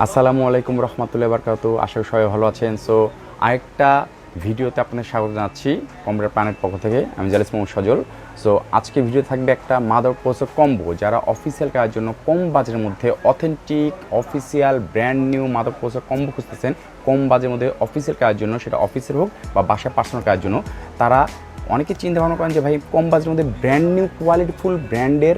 আসসালামু আলাইকুম রহমতুল্লাহি বারাকাতু। আশা করি সবাই ভালো আছেন। সো আরেকটা ভিডিওতে আপনাদের স্বাগত জানাচ্ছি কম্পিউটার প্ল্যানেট পক্ষ থেকে। আমি জালিস মোহাম্মদ সজল। সো আজকে ভিডিও থাকবে একটা মাদার প্রসেসর কম্বো, যারা অফিসিয়াল কাজের জন্য কম বাজেটের মধ্যে authentic official brand new mother processor combo খুঁজতেছেন, কম বাজেটের মধ্যে অফিসিয়াল কাজের জন্য, সেটা অফিসের হোক বা বাসায় পার্সোনাল কাজের জন্য। তারা অনেকে চিন্তা ভাবনা করেন যে ভাই কম বাজেটের মধ্যে ব্র্যান্ড নিউ কোয়ালিটিফুল ব্র্যান্ডের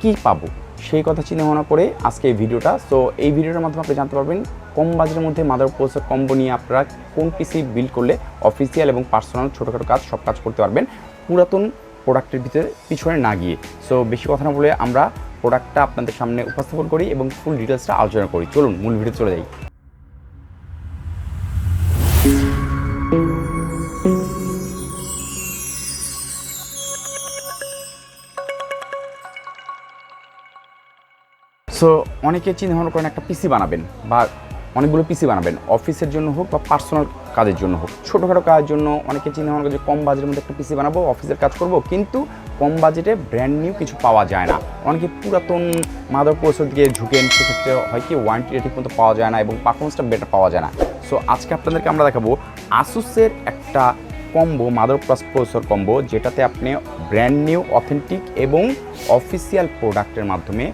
কী পাবো, সেই কথা চিন্তা ভাবনা করে আজকে এই ভিডিওটা। সো এই ভিডিওটার মাধ্যমে আপনি জানতে পারবেন কম বাজেটের মধ্যে মাদার প্রসেসর কম্বো নিয়ে আপনারা কোন পিসি বিল্ড করলে অফিসিয়াল এবং পার্সোনাল ছোটোখাটো কাজ সব কাজ করতে পারবেন, পুরাতন প্রোডাক্টের ভিতরে পিছনে না গিয়ে। সো বেশি কথা না বলে আমরা প্রোডাক্টটা আপনাদের সামনে উপস্থাপন করি এবং ফুল ডিটেলসটা আলোচনা করি। চলুন মূল ভিডিও চলে যাই। সো অনেকে চিন্তা ভাবনা করেন একটা পিসি বানাবেন বা অনেকগুলো পিসি বানাবেন, অফিসের জন্য হোক বা পার্সোনাল কাজের জন্য হোক, ছোটোখাটো কাজের জন্য। অনেকে চিন্তা ভাবনা করে যে কম বাজেটের মধ্যে একটা পিসি বানাবো, অফিসের কাজ করব, কিন্তু কম বাজেটে ব্র্যান্ড নিউ কিছু পাওয়া যায় না। অনেকে পুরাতন মাদার প্রসেসর দিকে ঝুঁকেন, সেক্ষেত্রে হয় কি ওয়ারেন্টি ঠিক মতো পাওয়া যায় না এবং পারফরমেন্সটা বেটার পাওয়া যায় না। সো আজকে আপনাদেরকে আমরা দেখাবো আসুসের একটা কম্বো, মাদার প্রসেসর কম্বো, যেটাতে আপনি ব্র্যান্ড নিউ অথেন্টিক এবং অফিসিয়াল প্রোডাক্টের মাধ্যমে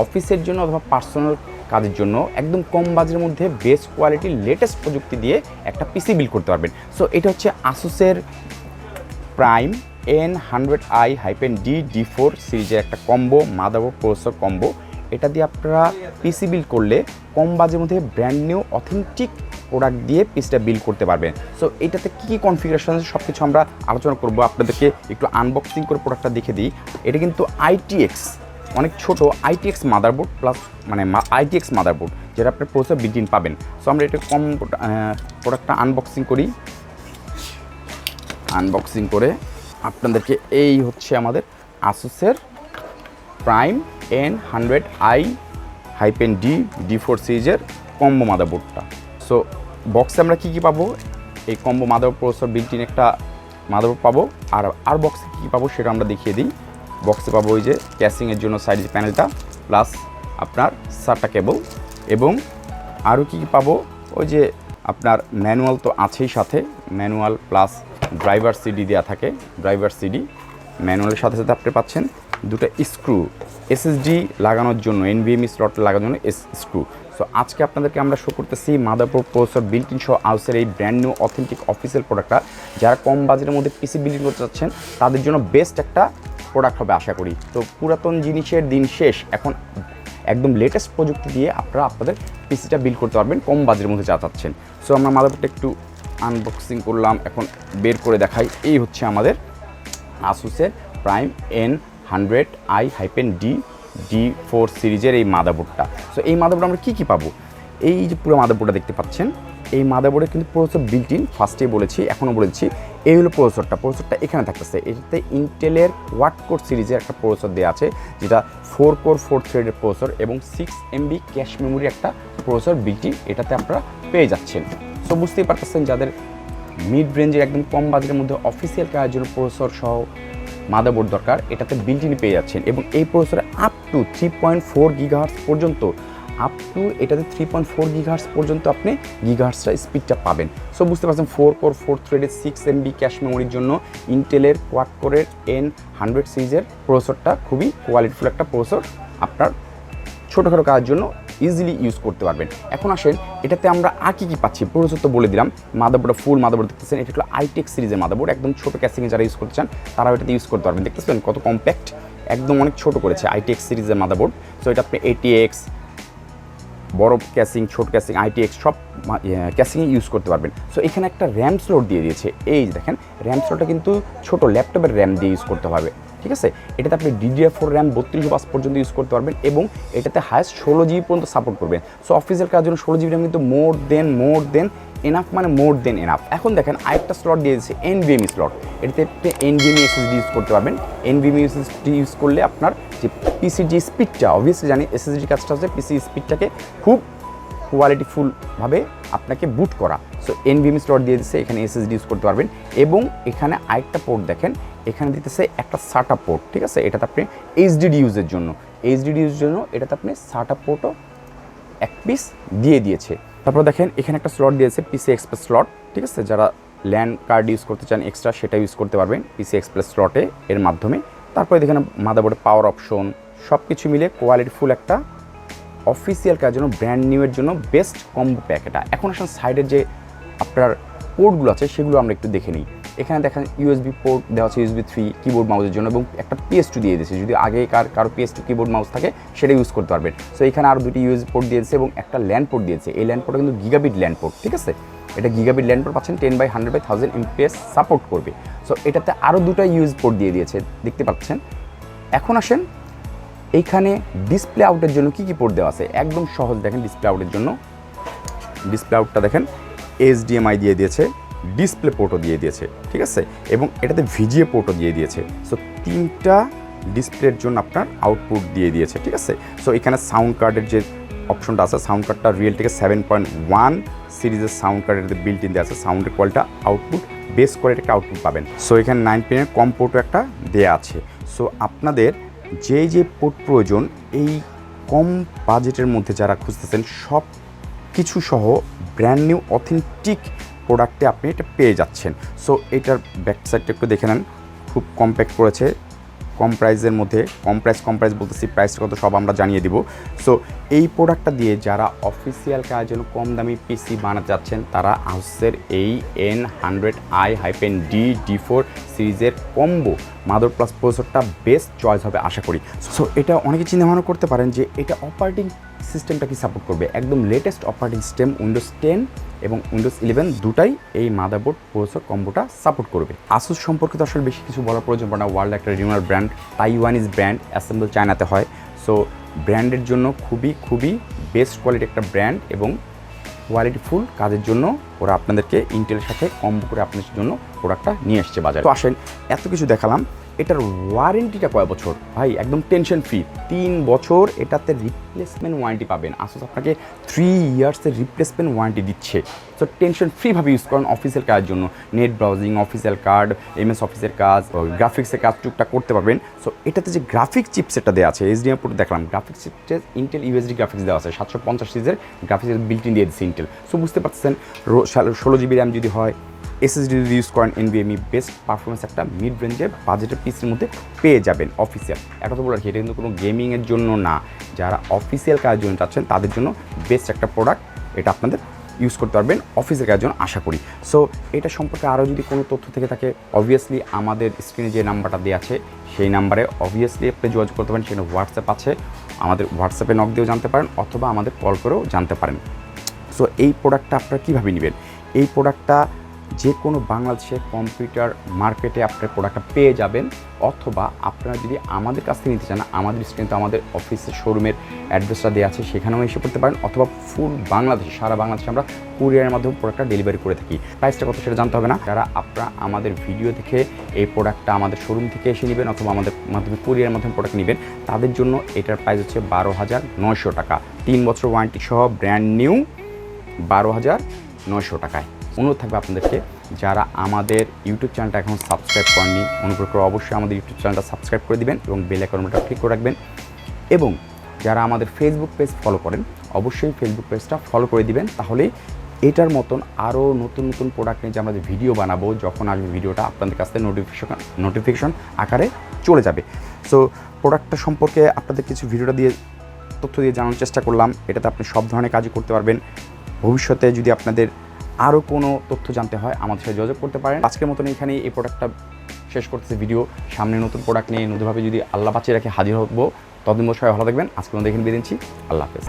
অফিসের জন্য অথবা পার্সোনাল কাজের জন্য একদম কম বাজেটের মধ্যে বেস্ট কোয়ালিটির লেটেস্ট প্রযুক্তি দিয়ে একটা পিসি বিল্ড করতে পারবেন। সো এটা হচ্ছে আসুসের প্রাইম N100I-D D4 সিরিজের একটা কম্বো, মাদারবোর্ড প্রসেসর কম্বো। এটা দিয়ে আপনারা পিসি বিল্ড করলে কম বাজেটের মধ্যে ব্র্যান্ড নিউ অথেন্টিক প্রোডাক্ট দিয়ে পিসিটা বিল্ড করতে পারবেন। সো এটাতে কী কী কনফিগারেশন আছে সব কিছু আমরা আলোচনা করবো। আপনাদেরকে একটু আনবক্সিং করে প্রোডাক্টটা দেখে দিই। এটা কিন্তু ITX, অনেক ছোট ITX মাদারবোর্ড প্লাস মানে ITX মাদারবোর্ড, যেটা আপনার প্রসেসর বিল্ট ইন পাবেন। সো আমরা এটা কম প্রোডাক্টটা আনবক্সিং করি। আনবক্সিং করে আপনাদেরকে এই হচ্ছে আমাদের আসুসের প্রাইম N100I-D D4 সিরিজের কম্বো মাদারবোর্ডটা। সো বক্সে আমরা কী কী পাবো, এই combo motherboard processor built in একটা মাদারবোর্ড পাবো। আর বক্সে কী কী পাবো সেটা আমরা দেখিয়ে দিই। বক্সে পাবো ওই যে ক্যাসিংয়ের জন্য সাইড প্যানেলটা, প্লাস আপনার 7টা কেবল, এবং আরও কী কী পাবো, ওই যে আপনার ম্যানুয়াল তো আছেই সাথে, ম্যানুয়াল প্লাস ড্রাইভার সিডি দেওয়া থাকে। ড্রাইভার সিডি ম্যানুয়ালের সাথে সাথে আপনি পাচ্ছেন দুটো স্ক্রু SSD লাগানোর জন্য, NVMe স্লট লাগানোর জন্য স্ক্রু। সো আজকে আপনাদেরকে আমরা শো করতেছি মাদারবোর্ড প্রসেসর বিল্ট ইন সহ আসুসের এই ব্র্যান্ড নিউ অথেন্টিক অফিসিয়াল প্রোডাক্টটা। যারা কম বাজেটের মধ্যে পিসি বিল্ড করতে চাচ্ছেন তাদের জন্য বেস্ট একটা প্রোডাক্ট হবে আশা করি। তো পুরাতন জিনিসের দিন শেষ, এখন একদম লেটেস্ট প্রযুক্তি দিয়ে আপনারা আপনাদের পিসিটা বিল্ড করতে পারবেন কম বাজেটের মধ্যে যা চাচ্ছেন। সো আমরা মাদারবোর্ডটা একটু আনবক্সিং করলাম, এখন বের করে দেখাই। এই হচ্ছে আমাদের আসুসের প্রাইম N100I-D D4 সিরিজের এই মাদারবোর্ডটা। সো এই মাদারবোর্ড আমরা কী কী পাবো, এই যে পুরো মাদারবোর্ডটা দেখতে পাচ্ছেন, এই মাদারবোর্ডে কিন্তু প্রসেসর বিল্ট ইন, ফার্স্টেই বলেছি এখনও বলেছি। এই হলো প্রসেসরটা এখানে থাকতেছে। এটাতে ইন্টেলের ওয়াট কোর সিরিজের একটা প্রসেসর দেওয়া আছে, যেটা 4 কোর 4 থ্রেডের প্রসেসর এবং 6 MB ক্যাশ মেমোরি একটা প্রসেসর বিল্ট ইন এটাতে আপনারা পেয়ে যাচ্ছেন। সো বুঝতেই পারতেছেন যাদের মিড রেঞ্জের একদম কম বাজেটের মধ্যে অফিসিয়াল কাজের জন্য প্রসেসর সহ মাদারবোর্ড দরকার, এটাতে বিল্ট ইন পেয়ে যাচ্ছেন। এবং এই প্রসেসরে আপ টু 3.4 GHz পর্যন্ত, এটাতে 3.4 GHz পর্যন্ত আপনি গিগাহার্টসটা স্পিডটা পাবেন। সো বুঝতে পারছেন 4 কোর 4 থ্রেডের 6 MB ক্যাশ মেমোরির জন্য ইন্টেলের কোয়াড কোরের N100 সিরিজের প্রসেসরটা খুবই কোয়ালিটিফুল একটা প্রসেসর, আপনার ছোটোখাটো কাজের জন্য ইজিলি ইউজ করতে পারবেন। এখন আসেন এটাতে আমরা আর কী কী পাচ্ছি। প্রসেসর তো বলে দিলাম, মাদারবোর্ডটা ফুল মাদারবোর্ড দেখতেছেন, এটা হলো ITX সিরিজের মাদারবোর্ড। একদম ছোটো ক্যাসিংয়ে যারা ইউজ করতে চান তারাও এটাতে ইউজ করতে পারবেন। দেখতেছেন কত কম্প্যাক্ট, একদম অনেক ছোট করেছে ITX সিরিজের মাদারবোর্ড। সো এটা আপনি ATX, বড় ক্যাসিং, ছোট ক্যাসিং, ITX সব ক্যাসিংয়ে ইউজ করতে পারবেন। সো এখানে একটা র্যাম স্লট দিয়ে দিয়েছে, এই যে দেখেন র্যাম স্লটটা কিন্তু ছোটো ল্যাপটপের র্যাম দিয়ে ইউজ করতে হবে, ঠিক আছে। এটাতে আপনি DDR4 র্যাম 32 পর্যন্ত ইউজ করতে পারবেন এবং এটাতে হায়েস্ট 16 GB পর্যন্ত সাপোর্ট করবেন। সো অফিসের কাজের জন্য 16 GB র্যাম কিন্তু মোর দেন এনাফ, মানে মোর দেন এনাফ। এখন দেখেন আরেকটা স্লট দিয়ে দিয়েছে NVMe স্লট, এটাতে আপনি NVMe SSD ইউজ করতে পারবেন। NVMe SSD ইউজ করলে আপনার যে পিসির যে স্পিডটা, অবভিয়াসলি জানি SSD কাজটা হচ্ছে পিসি স্পিডটাকে খুব কোয়ালিটিফুলভাবে আপনাকে বুট করা। সো NVMe স্লট দিয়ে দিচ্ছে, এখানে SSD ইউজ করতে পারবেন। এবং এখানে আরেকটা পোর্ট দেখেন, এখানে দিতেছে একটা SATA পোর্ট, ঠিক আছে। এটাতে আপনি HDD ইউজের জন্য, এটাতে আপনি SATA পোর্টও এক পিস দিয়ে দিয়েছে। তারপর দেখেন এখানে একটা স্লট দিয়েছে পিসি এক্সপ্রেস স্লট, ঠিক আছে, যারা ল্যান্ড কার্ড ইউজ করতে চান এক্সট্রা সেটা ইউজ করতে পারবেন পিসি এক্সপ্রেস স্লটে এর মাধ্যমে। তারপরে দেখেন মাদারবোর্ডে পাওয়ার অপশন সব কিছু মিলে কোয়ালিটিফুল একটা অফিসিয়াল কাজের জন্য ব্র্যান্ড নিউয়ের জন্য বেস্ট কম্বো প্যাক এটা। এখন আসলে সাইডের যে আপনার পোর্টগুলো আছে সেগুলো আমরা একটু দেখে নিই। এখানে দেখেন ইউএসবি পোর্ট দেওয়া আছে, USB 3 কিবোর্ড মাউসের জন্য, এবং একটা PS2 দিয়ে দিয়েছে। যদি আগে কারো PS2 কিবোর্ড মাউস থাকে সেটা ইউজ করতে পারবেন। সো এখানে আরও দুটি USB পোর্ট দিয়েছে এবং একটা ল্যান্ড পোর্ট দিয়েছে। এই ল্যান্ড পোর্টটা কিন্তু গিগাবিট ল্যান্ড পোর্ট, ঠিক আছে, এটা গিগাবিট ল্যান্ড পোর্ট পাচ্ছেন 10/100/1000 MPS সাপোর্ট করবে। সো এটাতে আরও দুটো USB পোর্ট দিয়ে দিয়েছে, দেখতে পাচ্ছেন। এখন আসেন এইখানে ডিসপ্লে আউটের জন্য কী কী পোর্ট দেওয়া আছে, একদম সহজ দেখেন। ডিসপ্লে আউটের জন্য ডিসপ্লে আউটটা দেখেন HDMI দিয়ে দিয়েছে, ডিসপ্লে পোর্টও দিয়ে দিয়েছে, ঠিক আছে, এবং এটাতে VGA পোর্টও দিয়ে দিয়েছে। সো 3টা ডিসপ্লের জন্য আপনার আউটপুট দিয়ে দিয়েছে, ঠিক আছে। সো এখানে সাউন্ড কার্ডের যে অপশনটা আছে, সাউন্ড কার্ডটা রিয়েলটেকের 7.1 সিরিজের সাউন্ড কার্ডের বিল্ট ইন দেওয়া আছে। সাউন্ডের কোয়ালিটি আউটপুট বেস করে একটা আউটপুট পাবেন। সো এখানে 9 পিনের কম পোর্টও একটা দেওয়া আছে। সো আপনাদের যে পোর্ট প্রয়োজন এই কম বাজেটের মধ্যে যারা খুঁজতেছেন সব কিছু সহ ব্র্যান্ড নিউ অথেন্টিক প্রোডাক্টে আপনি এটা পেয়ে যাচ্ছেন। সো এটার ব্যাক সাইডটা একটু দেখে নেন, খুব কম্প্যাক্ট করেছে, কম প্রাইসের মধ্যে। কম প্রাইস বলতেছি, প্রাইসটা কত সব আমরা জানিয়ে দিব। সো এই প্রোডাক্টটা দিয়ে যারা অফিসিয়াল কাজের জন্য কম দামি পিসি বানাতে যাচ্ছেন তারা আসুসের এই N100I-D D4 সিরিজের কম্বো মাদার প্লাস প্রসেসরটা বেস্ট চয়েস হবে আশা করি। সো এটা অনেকে চিন্তা ভাবনা করতে পারেন যে এটা অপারেটিং সিস্টেমটা কি সাপোর্ট করবে। একদম লেটেস্ট অপারেটিং সিস্টেম উইন্ডোজ 10 এবং উইন্ডোজ 11 দুটাই এই মাদারবোর্ড প্রসেসর কম্বোটা সাপোর্ট করবে। আসুস সম্পর্কে তো আসলে বেশি কিছু বলার প্রয়োজন পড়ে না, ওয়ার্ল্ড একটা রিনোনাল ব্র্যান্ড, তাইওয়ানিজ ব্র্যান্ড, অ্যাসেম্বল চায়নাতে হয়। সো ব্র্যান্ডের জন্য খুবই বেস্ট কোয়ালিটি একটা ব্র্যান্ড এবং কোয়ালিটিফুল কাজের জন্য ওরা আপনাদেরকে ইন্টেলের সাথে কম্বো করে আপনাদের জন্য প্রোডাক্টটা নিয়ে আসছে বাজারে। তো আসেন এত কিছু দেখালাম, এটার ওয়ারেন্টিটা কয় বছর ভাই? একদম টেনশন ফ্রি 3 বছর এটাতে রিপ্লেসমেন্ট ওয়ারেন্টি পাবেন। আসুস আপনাকে 3 ইয়ার্সের রিপ্লেসমেন্ট ওয়ারেন্টি দিচ্ছে। সো টেনশন ফ্রিভাবে ইউজ করেন অফিসিয়াল কাজের জন্য, net browsing, official card, MS অফিসের কাজ, গ্রাফিক্সের কাজ টুকটাক করতে পারবেন। সো এটাতে যে গ্রাফিক্স চিপসেটটা দেওয়া আছে HDMI পোর্ট দেখলাম, গ্রাফিক্স চিপসে Intel UHD গ্রাফিক্স দেওয়া আছে, 750 সিরিজের গ্রাফিক্সের বিল্ট ইন দিয়ে দিচ্ছে Intel। সো বুঝতে পারছেন 16 GB র্যাম যদি হয়, SSD যদি ইউজ করেন NVMe, বেস্ট পারফরমেন্স একটা মিড রেঞ্জের বাজেটের পিসির মধ্যে পেয়ে যাবেন অফিসিয়াল। এটা তো বলে রাখি এটা কিন্তু কোনো গেমিংয়ের জন্য না, যারা অফিসিয়াল কাজের জন্য চাচ্ছেন তাদের জন্য বেস্ট একটা প্রোডাক্ট, এটা আপনাদের ইউজ করতে পারবেন অফিসের কাজের জন্য আশা করি। সো এটা সম্পর্কে আরও যদি কোনো তথ্য থেকে থাকে অবভিয়াসলি আমাদের স্ক্রিনে যে নাম্বারটা দেওয়া আছে সেই নাম্বারে অবভিয়াসলি আপনি যোগাযোগ করতে পারেন। সেখানে হোয়াটসঅ্যাপ আছে, আমাদের হোয়াটসঅ্যাপে নক দিয়েও জানতে পারেন অথবা আমাদের কল করেও জানতে পারেন। সো এই প্রোডাক্টটা আপনারা কীভাবে নেবেন? এই প্রোডাক্টটা যে কোনো বাংলাদেশের কম্পিউটার মার্কেটে আপনার প্রোডাক্টটা পেয়ে যাবেন, অথবা আপনারা যদি আমাদের কাছ থেকে নিতে চান আমাদের স্ক্রিনে তো আমাদের অফিসের শোরুমের অ্যাড্রেসটা দেওয়া আছে, সেখানেও এসে করতে পারেন, অথবা ফুল বাংলাদেশে সারা বাংলাদেশে আমরা কুরিয়ারের মাধ্যমে প্রোডাক্টটা ডেলিভারি করে থাকি। প্রাইসটা কত সেটা জানতে হবে না, যারা আপনারা আমাদের ভিডিও দেখে এই প্রোডাক্টটা আমাদের শোরুম থেকে এসে নেবেন অথবা আমাদের মাধ্যমে কুরিয়ারের মাধ্যমে প্রোডাক্ট নেবেন তাদের জন্য এটার প্রাইস হচ্ছে 12,900 টাকা, 3 বছর ওয়ারেন্টি সহ ব্র্যান্ড নিউ 12,900 টাকায়। অনুরোধ থাকবে আপনাদেরকে যারা আমাদের ইউটিউব চ্যানেলটা এখন সাবস্ক্রাইব করেননি অনুগ্রহ করে অবশ্যই আমাদের ইউটিউব চ্যানেলটা সাবস্ক্রাইব করে দিবেন এবং বেল আইকনটা ক্লিক করে রাখবেন, এবং যারা আমাদের ফেসবুক পেজ ফলো করেন অবশ্যই ফেসবুক পেজটা ফলো করে দিবেন। তাহলে এটার মতন আরও নতুন প্রোডাক্ট নিয়ে যে আমরা ভিডিও বানাবো যখন আসবে ভিডিওটা আপনাদের কাছ থেকে নোটিফিকেশন আকারে চলে যাবে। সো প্রোডাক্টটা সম্পর্কে আপনাদের কিছু ভিডিওটা দিয়ে তথ্য দিয়ে জানানোর চেষ্টা করলাম। এটাতে আপনি সব ধরনের কাজই করতে পারবেন। ভবিষ্যতে যদি আপনাদের আরও কোনো তথ্য জানতে হয় আমাদের সাথে যোগাযোগ করতে পারেন। আজকের মতন এখানে এই প্রোডাক্টটা শেষ করতেছে ভিডিও। সামনে নতুন প্রোডাক্ট নিয়ে নতুনভাবে যদি আল্লাহ বাঁচিয়ে রাখে হাজির হবো। ততদিন সবাই ভালো থাকবেন। আজকের মধ্যে এখানে বিদায় নিচ্ছি। আল্লাহ হাফেজ।